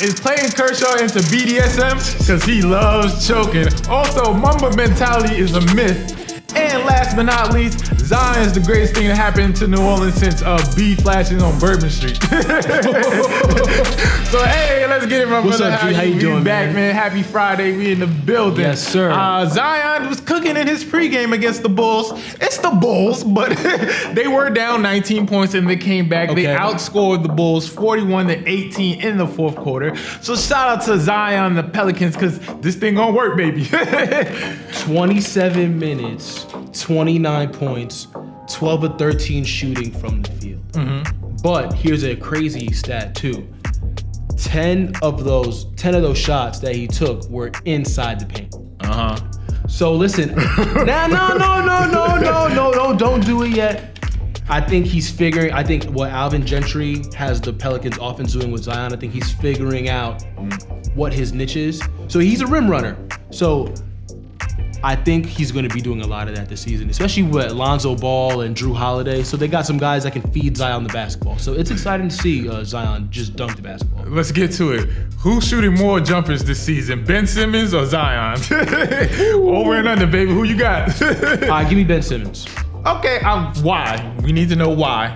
Is Clayton Kershaw into BDSM? Because he loves choking. Also, Mamba mentality is a myth. And last but not least, Zion is the greatest thing that happened to New Orleans since B flashing on Bourbon Street. So hey, let's get it, my What's brother. up, G? How you doing, back, man? Happy Friday. We in the building. Yes, sir. Zion was cooking in his pregame against the Bulls. It's the Bulls, but they were down 19 points and they came back. Okay. They outscored the Bulls 41-18 in the fourth quarter. So shout out to Zion, the Pelicans, because this thing gonna work, baby. 27 minutes, 29 points, 12 of 13 shooting from the field. Mm-hmm. But here's a crazy stat too. 10 of those shots that he took were inside the paint. Uh-huh. So listen, no, don't do it yet. I think what Alvin Gentry has the Pelicans offense doing with Zion, I think he's figuring out what his niche is. So he's a rim runner. So I think he's going to be doing a lot of that this season, especially with Lonzo Ball and Drew Holiday. So they got some guys that can feed Zion the basketball. So it's exciting to see Zion just dunk the basketball. Let's get to it. Who's shooting more jumpers this season, Ben Simmons or Zion? Over and under, baby. Who you got? All right, give me Ben Simmons. Okay, why? We need to know why.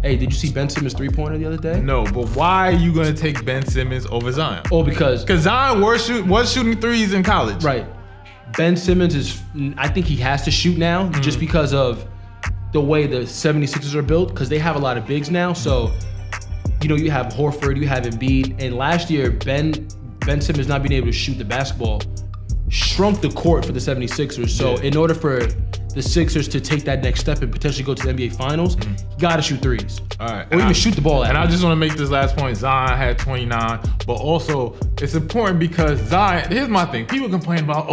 Hey, did you see Ben Simmons' three-pointer the other day? No, but why are you going to take Ben Simmons over Zion? Oh, because Zion was shooting threes in college. Right. Ben Simmons I think he has to shoot now just because of the way the 76ers are built, because they have a lot of bigs now. So, you have Horford, you have Embiid, and last year, Ben Simmons not being able to shoot the basketball shrunk the court for the 76ers. So in order for the Sixers to take that next step and potentially go to the NBA Finals, you gotta shoot threes. All right. Or even shoot the ball at And him. I just want to make this last point. Zion had 29, but also it's important because Zion, here's my thing. People complain about,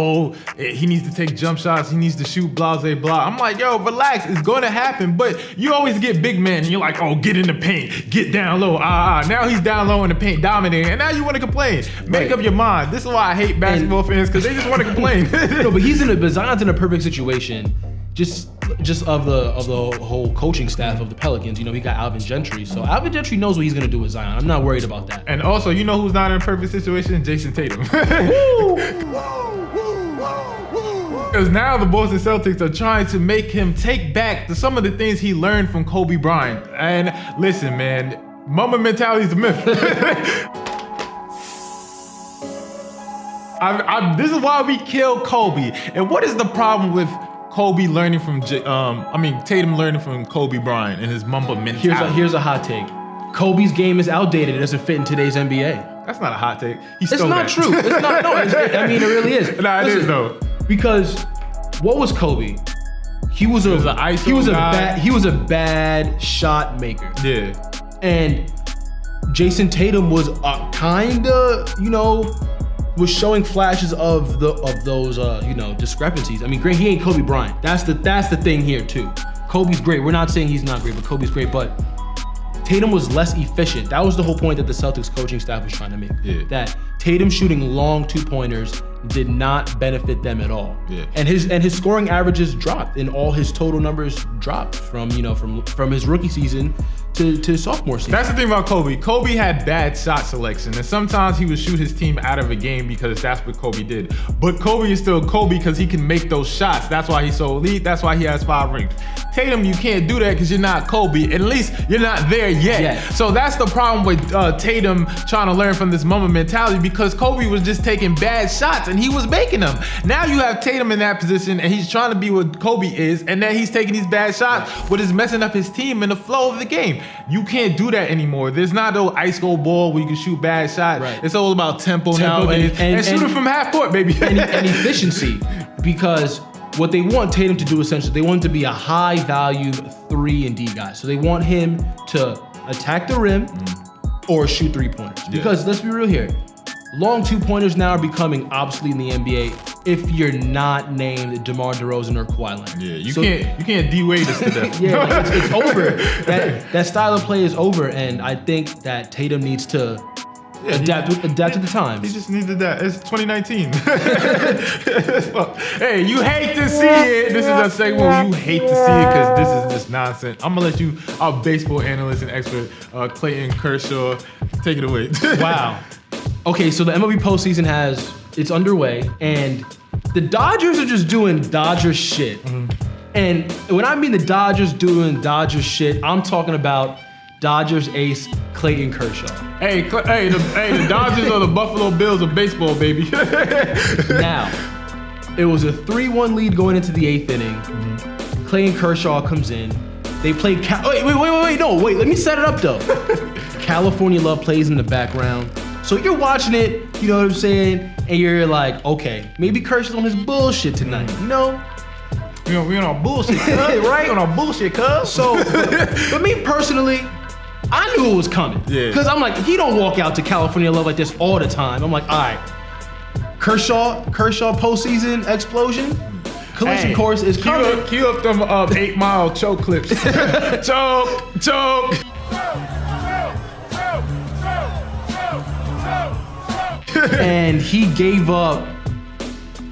he needs to take jump shots, he needs to shoot, blah, blah, blah. I'm like, yo, relax, it's going to happen. But you always get big men and you're like, get in the paint, get down low. Now he's down low in the paint, dominating, and now you want to complain. Make up your mind. This is why I hate basketball fans, because they just want to complain. No, but Zion's in a perfect situation. Just of the whole coaching staff of the Pelicans, he got Alvin Gentry. So Alvin Gentry knows what he's gonna do with Zion. I'm not worried about that. And also, who's not in a perfect situation? Jayson Tatum. Because now the Boston Celtics are trying to make him take back some of the things he learned from Kobe Bryant. And listen, man, Mamba mentality is a myth. This is why we killed Kobe. And what is the problem with Kobe learning from Tatum learning from Kobe Bryant and his Mamba mentality? Here's a hot take. Kobe's game is outdated. It doesn't fit in today's NBA. That's not a hot take. It's not true. It's not. No, it really is. Nah, it is though. Because what was Kobe? He was a bad shot maker. Yeah. And Jayson Tatum was was showing flashes of those discrepancies. I mean, great, he ain't Kobe Bryant. That's the thing here too. Kobe's great. We're not saying he's not great, but Kobe's great. But Tatum was less efficient. That was the whole point that the Celtics coaching staff was trying to make. Yeah. That Tatum shooting long 2-pointers did not benefit them at all. Yeah. And his scoring averages dropped, and all his total numbers dropped from his rookie season to sophomore season. That's the thing about Kobe. Kobe had bad shot selection, and sometimes he would shoot his team out of a game because that's what Kobe did. But Kobe is still Kobe because he can make those shots. That's why he's so elite. That's why he has 5 rings. Tatum, you can't do that because you're not Kobe. At least you're not there yet. So that's the problem with Tatum trying to learn from this Mamba mentality, because Kobe was just taking bad shots and he was making them. Now you have Tatum in that position and he's trying to be what Kobe is, and then he's taking these bad shots, but it's messing up his team and the flow of the game. You can't do that anymore. There's not no ice cold ball where you can shoot bad shots. Right. It's all about tempo now and shooting from half court, baby. and efficiency, because what they want Tatum to do essentially, they want him to be a high value 3 and D guy. So they want him to attack the rim or shoot 3-pointers. Because let's be real here, long 2-pointers now are becoming obsolete in the NBA if you're not named DeMar DeRozan or Kawhi Leonard. Yeah, you can't D-Wade us to death. Yeah, it's over. That style of play is over, and I think that Tatum needs to adapt to the times. He just needs to adapt. It's 2019. Hey, you hate to see it. This is a segment where you hate to see it because this is just nonsense. I'm gonna let you, our baseball analyst and expert, Clayton Kershaw, take it away. Wow. Okay, so the MLB postseason it's underway, and the Dodgers are just doing Dodgers shit. And when I mean the Dodgers doing Dodgers shit, I'm talking about Dodgers ace Clayton Kershaw. Hey, the Dodgers are the Buffalo Bills of baseball, baby. Now, it was a 3-1 lead going into the 8th inning. Clayton Kershaw comes in. They played. Wait, let me set it up though. California Love plays in the background. So you're watching it, you know what I'm saying? And you're like, okay, maybe Kershaw's on his bullshit tonight, you know? We on our bullshit, cuz. Right? On our bullshit, cuz. So, but me personally, I knew it was coming. Yeah. Because I'm like, he don't walk out to California Love like this all the time. I'm like, all right, Kershaw postseason explosion. Collision course is coming. Cue up them 8 Mile choke clips. choke. And he gave up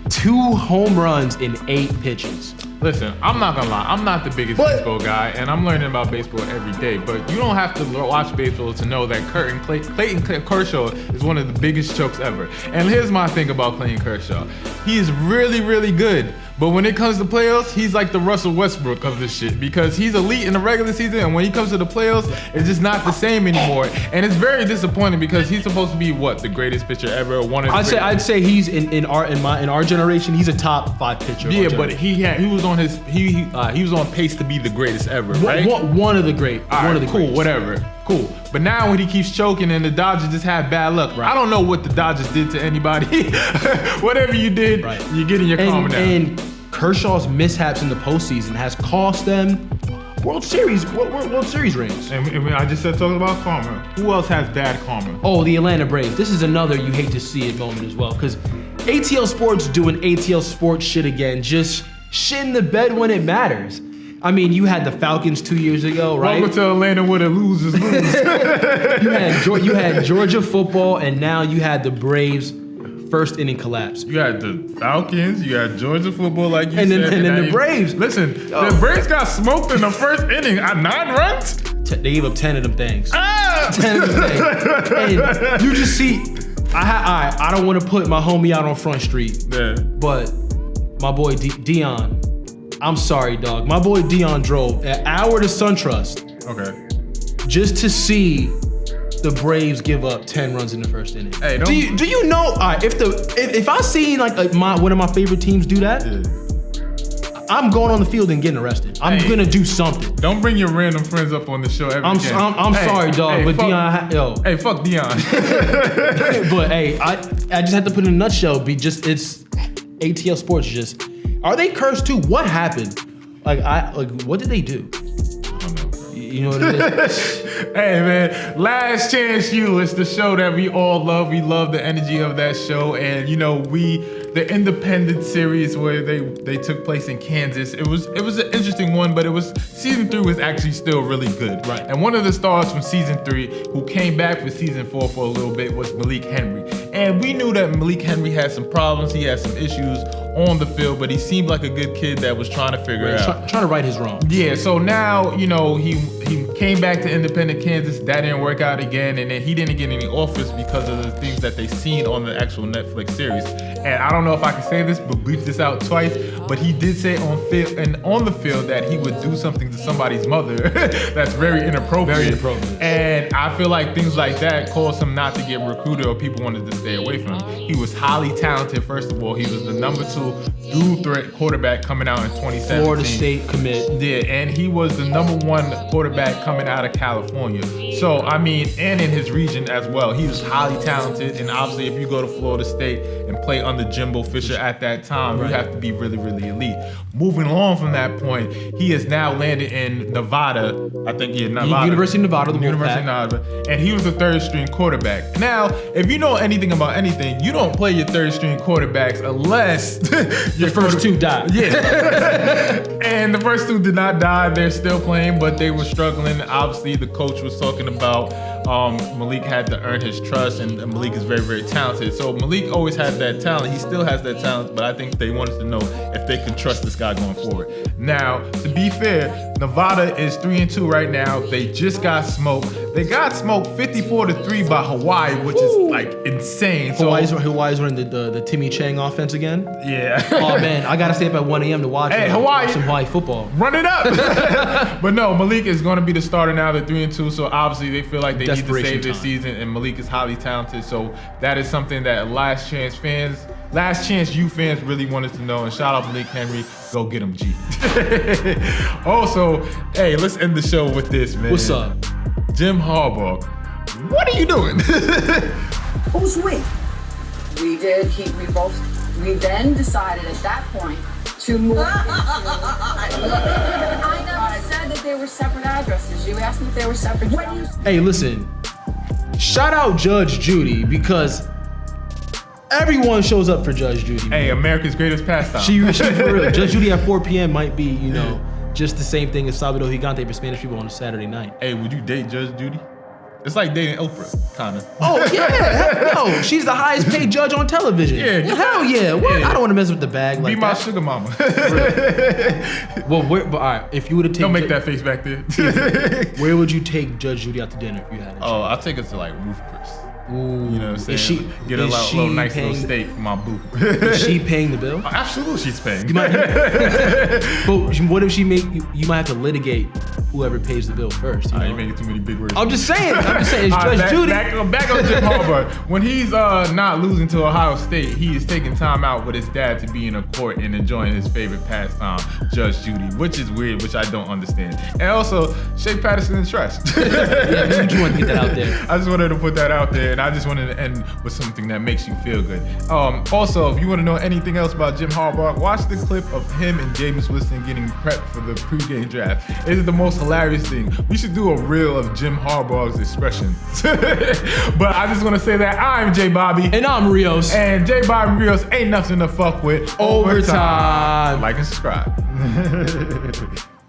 2 home runs in 8 pitches. Listen, I'm not gonna lie. I'm not the biggest baseball guy, and I'm learning about baseball every day. But you don't have to watch baseball to know that Clayton Kershaw is one of the biggest chokes ever. And here's my thing about Clayton Kershaw. He is really, really good. But when it comes to playoffs, he's like the Russell Westbrook of this shit because he's elite in the regular season, and when he comes to the playoffs, it's just not the same anymore. And it's very disappointing because he's supposed to be the greatest pitcher ever. I'd say he's in our generation, he's a top 5 pitcher. Yeah, but he was on pace to be the greatest ever, right? One of the great. One of the cool, greats. whatever. Cool. But now when he keeps choking and the Dodgers just have bad luck, I don't know what the Dodgers did to anybody. Whatever you did, you're getting your karma now. And Kershaw's mishaps in the postseason has cost them World Series rings. And I just said talking about karma. Who else has bad karma? Oh, the Atlanta Braves. This is another you hate to see it moment as well, because ATL Sports doing ATL Sports shit again, just shit in the bed when it matters. I mean, you had the Falcons 2 years ago, right? Welcome to Atlanta where the losers lose. you had Georgia football, and now you had the Braves first inning collapse. You had the Falcons, you had Georgia football, like you said. And then the Braves. Listen, the Braves got smoked in the first inning. 9 runs? They gave up 10 of them things. 10 of them things. And you just see, I don't want to put my homie out on Front Street, but my boy Dion, I'm sorry, dog. My boy Dion drove an hour to SunTrust. Okay. Just to see the Braves give up 10 runs in the first inning. Hey, do you know? All right, if I see one of my favorite teams do that, I'm going on the field and getting arrested. I'm gonna do something. Don't bring your random friends up on the show every game. I'm sorry, dog, but Dion, Hey, fuck Dion. But hey, I just have to put it in a nutshell. It's ATL Sports. Just are they cursed too? What happened? What did they do? You know what it is? Hey, man, Last Chance U. It's the show that we all love. We love the energy of that show. And, the independent series where they took place in Kansas, it was an interesting one, but season 3 was actually still really good. Right. And one of the stars from season 3 who came back for season 4 for a little bit was Malik Henry. And we knew that Malik Henry had some problems. He had some issues on the field, but he seemed like a good kid that was trying to figure it out. Trying to right his wrongs. Yeah, so now, he came back to independent Kansas. That didn't work out again, and then he didn't get any offers because of the things that they seen on the actual Netflix series. And I don't know if I can say this, but bleep this out twice, but he did say on the field that he would do something to somebody's mother that's very inappropriate. Very inappropriate. And I feel like things like that caused him not to get recruited or people wanted to stay away from him. He was highly talented, first of all. He was the number 2 dual threat quarterback coming out in 2017. Florida State commit. Yeah, and he was the number 1 quarterback coming out of California. So, and in his region as well. He was highly talented, and obviously if you go to Florida State and play under Jimbo Fisher at that time, you have to be really, really elite. Moving along from that point, he has now landed in Nevada. I think, Nevada. University of Nevada, University of Nevada. And he was the 3rd string quarterback. Now, if you know anything about anything, you don't play your 3rd string quarterbacks unless your first 2 died. Yeah. And the first 2 did not die. They're still playing, but they were struggling. Obviously, the coach was talking about Malik had to earn his trust, and Malik is very, very talented. So Malik always had that talent. He still has that talent, but I think they wanted to know if they can trust this guy going forward. Now, to be fair, Nevada is 3-2 right now. They just got smoked. They got smoked 54-3 by Hawaii, which is like insane. Hawaii's running the Timmy Chang offense again. Yeah. Oh man, I gotta stay up at 1 a.m. to watch some Hawaii football. Run it up. But no, Malik is going to be the starter now. They're 3-2, so obviously they feel like they need to save this season, and Malik is highly talented. So that is something that Last Chance U fans really wanted to know. And shout out Malik Henry. Go get him, G. Also, hey, let's end the show with this, man. What's up? Jim Harbaugh. What are you doing? Who's we? We did. We then decided at that point to move into. I never said that they were separate addresses. You asked me if they were separate. Hey, listen. Shout out Judge Judy because everyone shows up for Judge Judy. Man. Hey, America's greatest pastime. She for real. Judge Judy at 4 p.m. might be, just the same thing as Salvador Gigante for Spanish people on a Saturday night. Hey, would you date Judge Judy? It's like dating Oprah, kind of. Oh, yeah. No, she's the highest paid judge on television. Yeah. Well, hell yeah. What? I don't want to mess with the bag like Be my that. sugar mama. Well, but all right, if you would have taken... Don't make that face back there. Where would you take Judge Judy out to dinner if you had a chance? Oh, I'll take her to like Ruth Chris. Ooh. You know what I'm saying? Get a is little nice paying, little steak for my boo. Is she paying the bill? Absolutely, she's paying. But what if she you might have to litigate whoever pays the bill first. You making too many big words. I'm just saying. It's Judge Judy. Back on Jim Harbaugh. When he's not losing to Ohio State, he is taking time out with his dad to be in a court and enjoying his favorite pastime, Judge Judy, which is weird, which I don't understand. And also, Shea Patterson is trash. Yeah, you want to get that out there. I just wanted to put that out there, and I just wanted to end with something that makes you feel good. Also, if you want to know anything else about Jim Harbaugh, watch the clip of him and Jameis Winston getting prepped for the pregame draft. It is the most hilarious thing. We should do a reel of Jim Harbaugh's expressions. But I just want to say that I'm J.Bobby. And I'm Rios. And J.Bobby Rios ain't nothing to fuck with. Overtime. Like and subscribe.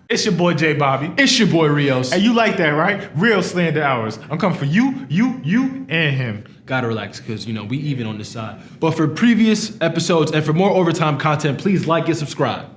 It's your boy J.Bobby. It's your boy Rios. Hey, you like that, right? Real slander hours. I'm coming for you, and him. Gotta relax, because, we even on this side. But for previous episodes and for more overtime content, please like and subscribe.